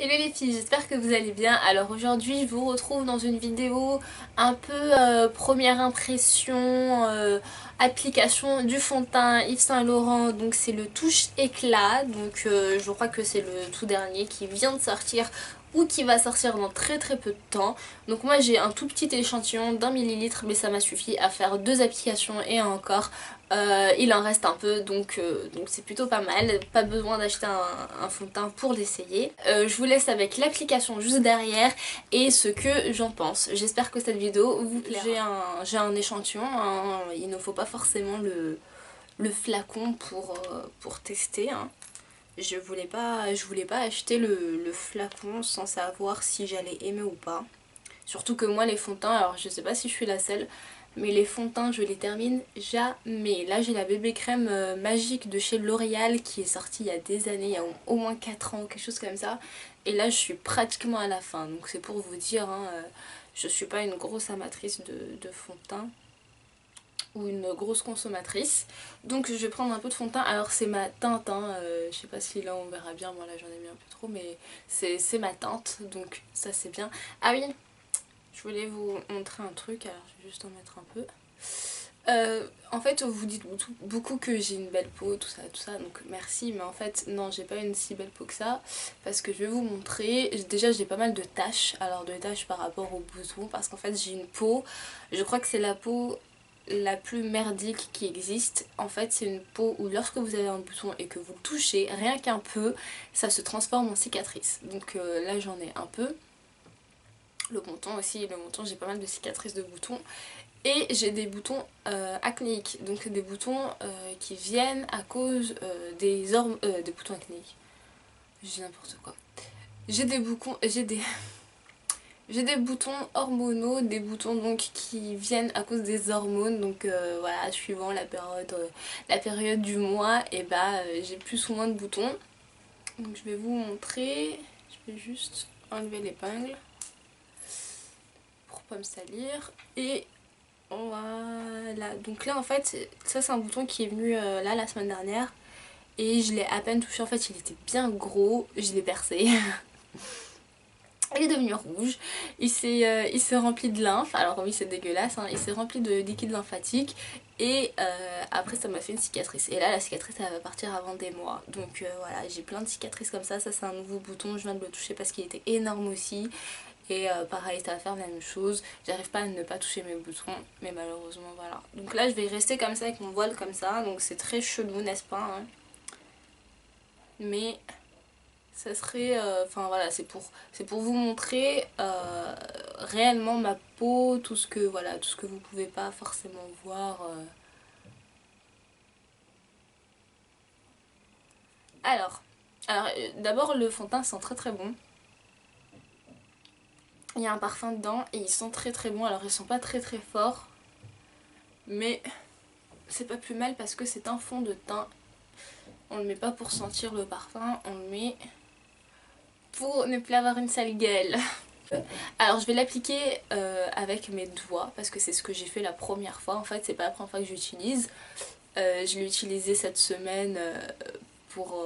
Hello les filles, j'espère que vous allez bien. Alors aujourd'hui je vous retrouve dans une vidéo un peu première impression, application du fond de teint Yves Saint Laurent. Donc c'est le touche éclat, donc je crois que c'est le tout dernier qui vient de sortir ou qui va sortir dans très peu de temps. Donc moi j'ai un tout petit échantillon d'1 ml mais ça m'a suffi à faire 2 applications et encore. Il en reste un peu donc c'est plutôt pas mal, pas besoin d'acheter un fond de teint pour l'essayer. Je vous laisse avec l'application juste derrière et ce que j'en pense. J'espère que cette vidéo vous plaira. J'ai un échantillon, hein, il ne faut pas forcément le flacon pour tester. Hein. Je voulais pas acheter le flacon sans savoir si j'allais aimer ou pas. Surtout que moi les fonds de teint, alors je sais pas si je suis la seule, mais les fonds de teint je les termine jamais. Là j'ai la bébé crème magique de chez L'Oréal qui est sortie il y a des années, il y a au moins 4 ans, quelque chose comme ça. Et là je suis pratiquement à la fin, donc c'est pour vous dire, hein, je suis pas une grosse amatrice de fond de teint ou une grosse consommatrice. Donc je vais prendre un peu de fond de teint. Alors c'est ma teinte, hein, je sais pas si là on verra bien, moi là j'en ai mis un peu trop, mais c'est ma teinte, donc ça c'est bien. Ah oui, je voulais vous montrer un truc, alors je vais juste en mettre un peu. En fait vous dites beaucoup que j'ai une belle peau, tout ça, donc merci, mais en fait non, j'ai pas une si belle peau que ça, parce que je vais vous montrer. Déjà j'ai pas mal de taches, alors de taches par rapport aux boutons, parce qu'en fait j'ai une peau, je crois que c'est la peau la plus merdique qui existe. En fait c'est une peau où lorsque vous avez un bouton et que vous le touchez, rien qu'un peu, ça se transforme en cicatrice. Donc là j'en ai un peu. Le menton aussi, le menton j'ai pas mal de cicatrices de boutons. Et j'ai des boutons acnéiques, donc des boutons qui viennent à cause des boutons acnéiques. J'ai n'importe quoi. J'ai des boutons, j'ai des boutons hormonaux, des boutons donc qui viennent à cause des hormones, donc voilà, suivant la période du mois, et bah j'ai plus ou moins de boutons. Donc je vais vous montrer, je vais juste enlever l'épingle pour pas me salir et voilà, donc là en fait, ça c'est un bouton qui est venu là la semaine dernière et je l'ai à peine touché, en fait il était bien gros, je l'ai percé. Il est devenu rouge, il s'est rempli de lymphe, alors oui c'est dégueulasse, hein. Il s'est rempli de liquide lymphatique et après ça m'a fait une cicatrice. Et là la cicatrice elle va partir avant des mois, donc voilà, j'ai plein de cicatrices comme ça c'est un nouveau bouton, je viens de le toucher parce qu'il était énorme aussi. Et pareil, ça va faire la même chose. J'arrive pas à ne pas toucher mes boutons, mais malheureusement voilà. Donc là je vais rester comme ça avec mon voile comme ça, donc c'est très chelou n'est-ce pas, hein. Mais ça serait, enfin voilà, c'est pour vous montrer réellement ma peau, tout ce que voilà, tout ce que vous pouvez pas forcément voir. Alors, d'abord le fond de teint sent très bon. Il y a un parfum dedans et ils sont très bons. Alors ils sont pas très forts, mais c'est pas plus mal parce que c'est un fond de teint. On le met pas pour sentir le parfum, on le met pour ne plus avoir une sale gueule. Alors je vais l'appliquer avec mes doigts parce que c'est ce que j'ai fait la première fois. En fait c'est pas la première fois que j'utilise. Je l'ai utilisé cette semaine pour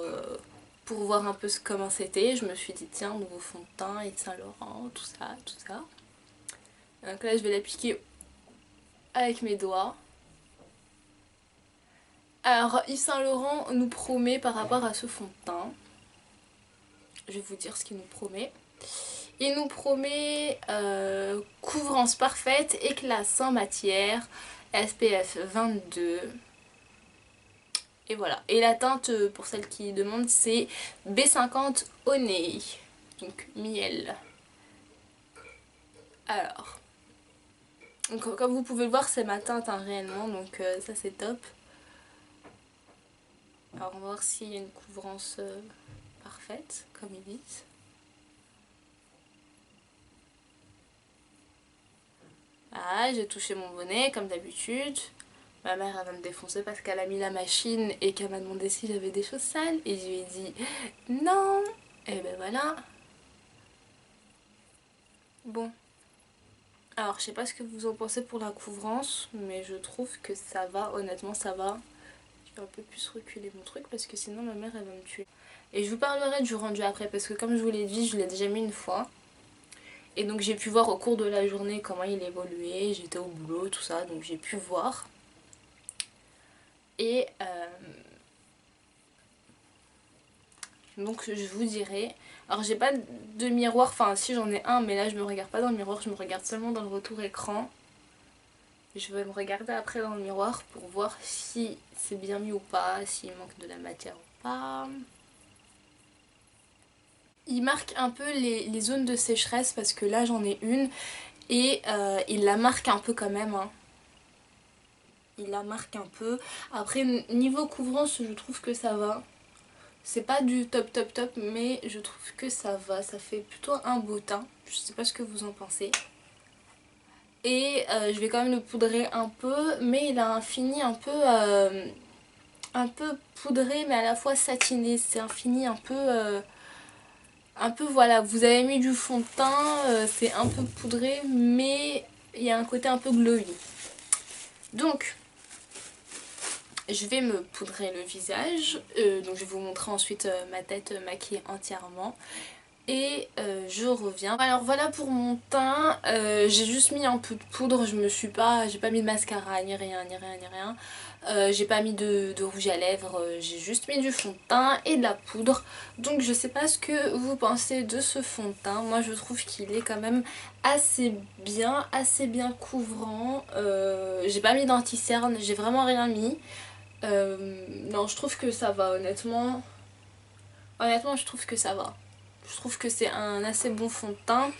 voir un peu comment c'était. Je me suis dit tiens, nouveau fond de teint, Yves Saint Laurent, tout ça, tout ça. Donc là je vais l'appliquer avec mes doigts. Alors Yves Saint Laurent nous promet par rapport à ce fond de teint, je vais vous dire ce qu'il nous promet. Il nous promet couvrance parfaite, éclat sans matière, SPF 22. Et voilà. Et la teinte, pour celles qui demandent, c'est B50 Honey. Donc miel. Alors. Donc, comme vous pouvez le voir, c'est ma teinte hein, réellement. Donc ça c'est top. Alors on va voir s'il y a une couvrance parfaite, comme ils disent. Ah, j'ai touché mon bonnet comme d'habitude. Ma mère elle va me défoncer parce qu'elle a mis la machine et qu'elle m'a demandé si j'avais des choses sales. Et je lui ai dit non. Et ben voilà. Bon. Alors je sais pas ce que vous en pensez pour la couvrance, mais je trouve que ça va, honnêtement ça va. Je vais un peu plus reculer mon truc parce que sinon ma mère elle va me tuer. Et je vous parlerai du rendu après parce que comme je vous l'ai dit, je l'ai déjà mis une fois. Et donc j'ai pu voir au cours de la journée comment il évoluait, j'étais au boulot, tout ça, donc j'ai pu voir. Et donc je vous dirai. Alors j'ai pas de miroir, enfin si j'en ai un, mais là je me regarde pas dans le miroir, je me regarde seulement dans le retour écran. Je vais me regarder après dans le miroir pour voir si c'est bien mis ou pas, s'il manque de la matière ou pas. Il marque un peu les zones de sécheresse parce que là j'en ai une et il la marque un peu quand même. Hein. Il la marque un peu. Après niveau couvrance je trouve que ça va. C'est pas du top top top mais je trouve que ça va. Ça fait plutôt un beau teint. Je sais pas ce que vous en pensez. Et je vais quand même le poudrer un peu mais il a un fini un peu poudré mais à la fois satiné. C'est un fini un peu voilà, vous avez mis du fond de teint, c'est un peu poudré mais il y a un côté un peu glowy. Donc je vais me poudrer le visage, donc je vais vous montrer ensuite ma tête maquillée entièrement. Et je reviens. Alors voilà pour mon teint, j'ai juste mis un peu de poudre, j'ai pas mis de mascara ni rien ni rien ni rien. J'ai pas mis de rouge à lèvres, j'ai juste mis du fond de teint et de la poudre. Donc je sais pas ce que vous pensez de ce fond de teint. Moi je trouve qu'il est quand même assez bien couvrant. J'ai pas mis d'anti-cerne, j'ai vraiment rien mis. Non je trouve que ça va honnêtement. Honnêtement je trouve que ça va. Je trouve que c'est un assez bon fond de teint.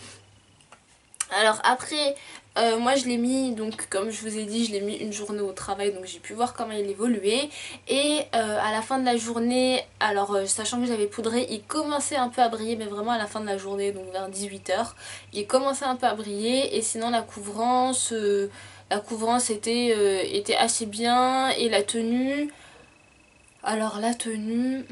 Alors après, moi je l'ai mis, donc comme je vous ai dit, je l'ai mis une journée au travail, donc j'ai pu voir comment il évoluait. Et à la fin de la journée, alors sachant que j'avais poudré, il commençait un peu à briller, mais vraiment à la fin de la journée, donc vers 18 h, il commençait un peu à briller. Et sinon la couvrance était assez bien. Et la tenue, alors la tenue...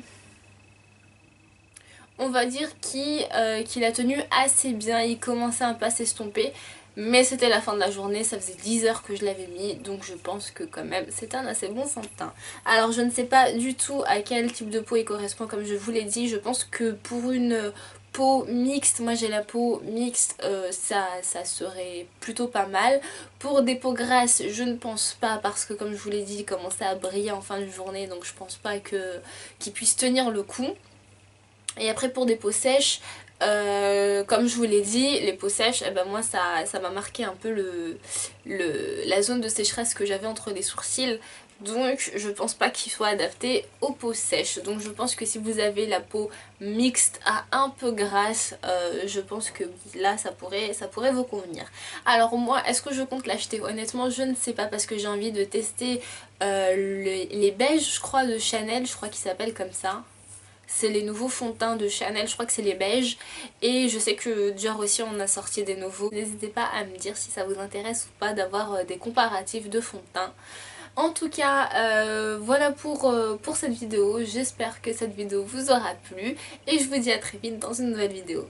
On va dire qu'il a tenu assez bien, il commençait un peu à s'estomper. Mais c'était la fin de la journée, ça faisait 10 heures que je l'avais mis, donc je pense que quand même c'est un assez bon fond de teint. Alors je ne sais pas du tout à quel type de peau il correspond, comme je vous l'ai dit, je pense que pour une peau mixte, moi j'ai la peau mixte, ça serait plutôt pas mal. Pour des peaux grasses, je ne pense pas, parce que comme je vous l'ai dit, il commençait à briller en fin de journée, donc je pense pas qu'il puisse tenir le coup. Et après pour des peaux sèches, comme je vous l'ai dit, les peaux sèches, eh ben moi ça m'a marqué un peu la zone de sécheresse que j'avais entre les sourcils. Donc je pense pas qu'il soit adapté aux peaux sèches. Donc je pense que si vous avez la peau mixte à un peu grasse, je pense que là ça pourrait vous convenir. Alors moi, est-ce que je compte l'acheter? Honnêtement je ne sais pas, parce que j'ai envie de tester les beiges, je crois, de Chanel, je crois qu'ils s'appellent comme ça. C'est les nouveaux fonds de teint de Chanel, je crois que c'est les beiges. Et je sais que Dior aussi on a sorti des nouveaux. N'hésitez pas à me dire si ça vous intéresse ou pas d'avoir des comparatifs de fonds de teint. En tout cas, voilà pour cette vidéo. J'espère que cette vidéo vous aura plu. Et je vous dis à très vite dans une nouvelle vidéo.